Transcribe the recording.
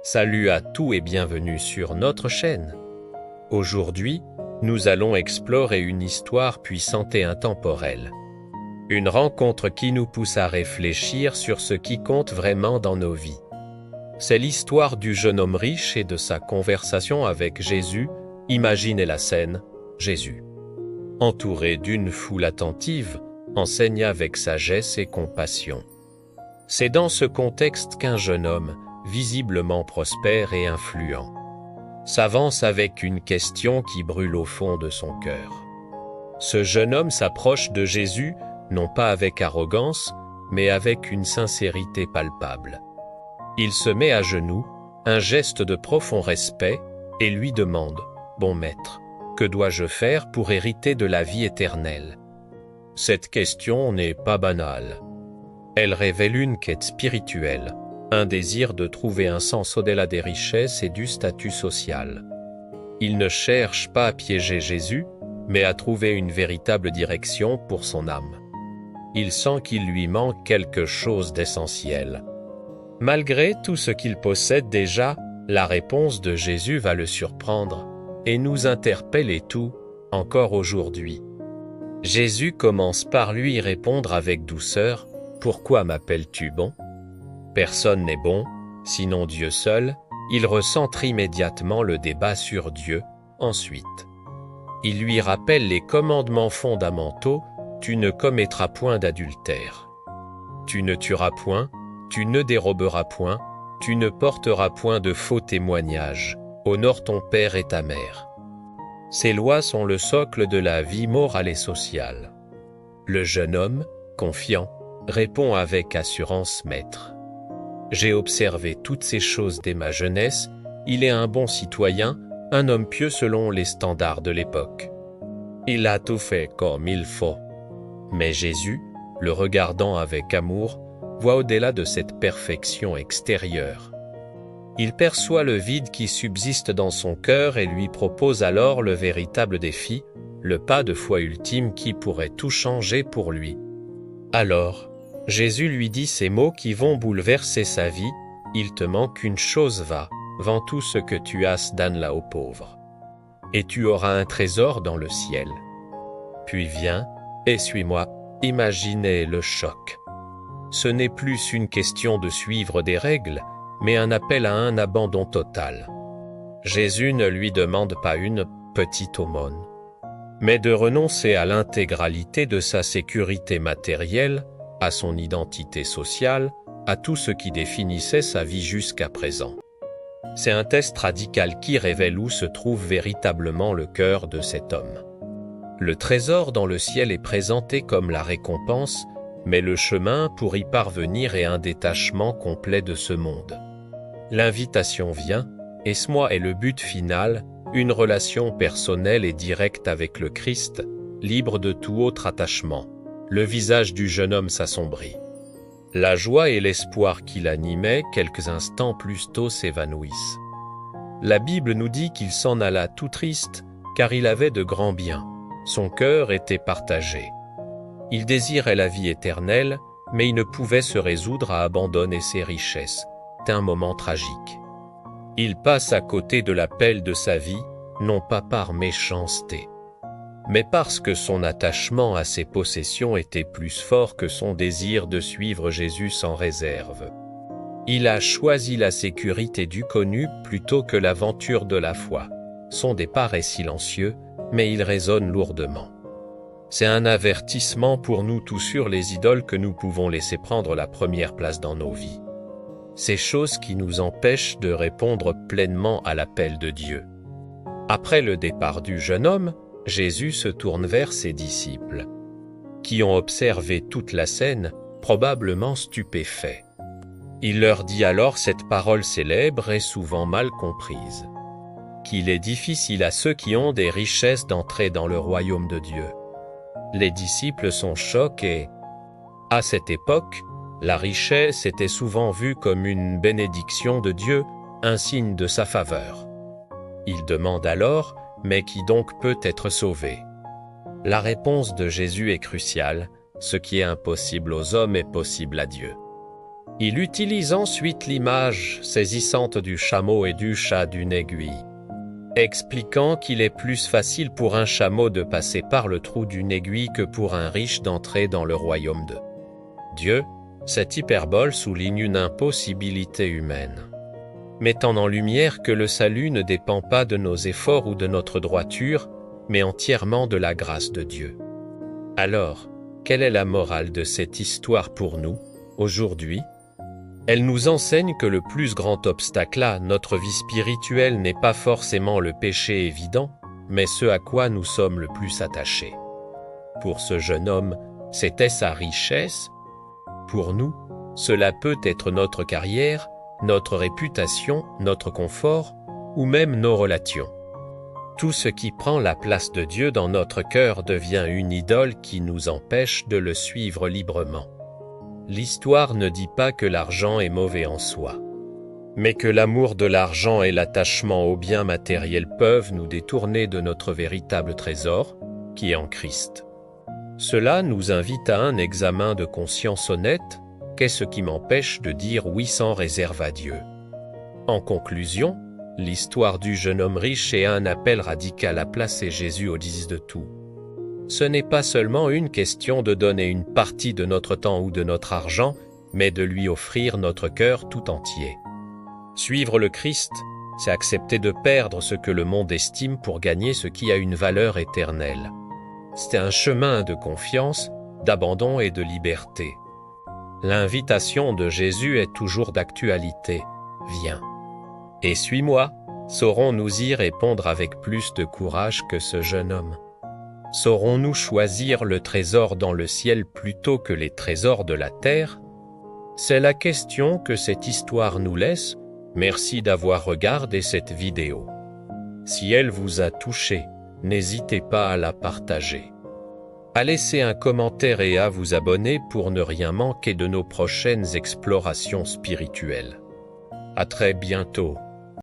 Salut à tous et bienvenue sur notre chaîne. Aujourd'hui, nous allons explorer une histoire puissante et intemporelle. Une rencontre qui nous pousse à réfléchir sur ce qui compte vraiment dans nos vies. C'est l'histoire du jeune homme riche et de sa conversation avec Jésus. Imaginez la scène, Jésus, entouré d'une foule attentive, enseigne avec sagesse et compassion. C'est dans ce contexte qu'un jeune homme, visiblement prospère et influent, s'avance avec une question qui brûle au fond de son cœur. Ce jeune homme s'approche de Jésus, non pas avec arrogance, mais avec une sincérité palpable. Il se met à genoux, un geste de profond respect, et lui demande « Bon maître, que dois-je faire pour hériter de la vie éternelle ?» Cette question n'est pas banale. Elle révèle une quête spirituelle, un désir de trouver un sens au-delà des richesses et du statut social. Il ne cherche pas à piéger Jésus, mais à trouver une véritable direction pour son âme. Il sent qu'il lui manque quelque chose d'essentiel. Malgré tout ce qu'il possède déjà, la réponse de Jésus va le surprendre et nous interpeller tout, encore aujourd'hui. Jésus commence par lui répondre avec douceur « Pourquoi m'appelles-tu bon ? Personne n'est bon, sinon Dieu seul. » Il recentre immédiatement le débat sur Dieu. Ensuite, il lui rappelle les commandements fondamentaux. Tu ne commettras point d'adultère. Tu ne tueras point, tu ne déroberas point, tu ne porteras point de faux témoignages. Honore ton père et ta mère. Ces lois sont le socle de la vie morale et sociale. Le jeune homme, confiant, répond avec assurance « Maître. J'ai observé toutes ces choses dès ma jeunesse, il est un bon citoyen, un homme pieux selon les standards de l'époque. Il a tout fait comme il faut. » Mais Jésus, le regardant avec amour, voit au-delà de cette perfection extérieure. Il perçoit le vide qui subsiste dans son cœur et lui propose alors le véritable défi, le pas de foi ultime qui pourrait tout changer pour lui. Alors, Jésus lui dit ces mots qui vont bouleverser sa vie. « Il te manque une chose, va, vends tout ce que tu as, donne-la aux pauvres. Et tu auras un trésor dans le ciel. Puis viens, et suis-moi. » Imaginez le choc. Ce n'est plus une question de suivre des règles, mais un appel à un abandon total. Jésus ne lui demande pas une petite aumône, mais de renoncer à l'intégralité de sa sécurité matérielle, à son identité sociale, à tout ce qui définissait sa vie jusqu'à présent. C'est un test radical qui révèle où se trouve véritablement le cœur de cet homme. Le trésor dans le ciel est présenté comme la récompense, mais le chemin pour y parvenir est un détachement complet de ce monde. L'invitation vient, et ce moi est le but final, une relation personnelle et directe avec le Christ, libre de tout autre attachement. Le visage du jeune homme s'assombrit. La joie et l'espoir qui l'animaient quelques instants plus tôt s'évanouissent. La Bible nous dit qu'il s'en alla tout triste, car il avait de grands biens. Son cœur était partagé. Il désirait la vie éternelle, mais il ne pouvait se résoudre à abandonner ses richesses. C'est un moment tragique. Il passe à côté de l'appel de sa vie, non pas par méchanceté, mais parce que son attachement à ses possessions était plus fort que son désir de suivre Jésus sans réserve. Il a choisi la sécurité du connu plutôt que l'aventure de la foi. Son départ est silencieux, mais il résonne lourdement. C'est un avertissement pour nous tous sur les idoles que nous pouvons laisser prendre la première place dans nos vies. Ces choses qui nous empêchent de répondre pleinement à l'appel de Dieu. Après le départ du jeune homme, Jésus se tourne vers ses disciples, qui ont observé toute la scène, probablement stupéfaits. Il leur dit alors cette parole célèbre et souvent mal comprise, qu'il est difficile à ceux qui ont des richesses d'entrer dans le royaume de Dieu. Les disciples sont choqués. À cette époque, la richesse était souvent vue comme une bénédiction de Dieu, un signe de sa faveur. Ils demandent alors « Mais qui donc peut être sauvé ?» La réponse de Jésus est cruciale. Ce qui est impossible aux hommes est possible à Dieu. Il utilise ensuite l'image saisissante du chameau et du chat d'une aiguille, expliquant qu'il est plus facile pour un chameau de passer par le trou d'une aiguille que pour un riche d'entrer dans le royaume de Dieu. Cette hyperbole souligne une impossibilité humaine, mettant en lumière que le salut ne dépend pas de nos efforts ou de notre droiture, mais entièrement de la grâce de Dieu. Alors, quelle est la morale de cette histoire pour nous, aujourd'hui? Elle nous enseigne que le plus grand obstacle à notre vie spirituelle n'est pas forcément le péché évident, mais ce à quoi nous sommes le plus attachés. Pour ce jeune homme, c'était sa richesse. Pour nous, cela peut être notre carrière, notre réputation, notre confort, ou même nos relations. Tout ce qui prend la place de Dieu dans notre cœur devient une idole qui nous empêche de le suivre librement. L'histoire ne dit pas que l'argent est mauvais en soi, mais que l'amour de l'argent et l'attachement aux biens matériels peuvent nous détourner de notre véritable trésor, qui est en Christ. Cela nous invite à un examen de conscience honnête. Qu'est-ce qui m'empêche de dire oui sans réserve à Dieu? En conclusion, l'histoire du jeune homme riche est un appel radical à placer Jésus au dessus de tout. Ce n'est pas seulement une question de donner une partie de notre temps ou de notre argent, mais de lui offrir notre cœur tout entier. Suivre le Christ, c'est accepter de perdre ce que le monde estime pour gagner ce qui a une valeur éternelle. C'est un chemin de confiance, d'abandon et de liberté. L'invitation de Jésus est toujours d'actualité. Viens et suis-moi. Saurons-nous y répondre avec plus de courage que ce jeune homme? Saurons-nous choisir le trésor dans le ciel plutôt que les trésors de la terre? C'est la question que cette histoire nous laisse. Merci d'avoir regardé cette vidéo. Si elle vous a touché, n'hésitez pas à la partager, à laisser un commentaire et à vous abonner pour ne rien manquer de nos prochaines explorations spirituelles. À très bientôt.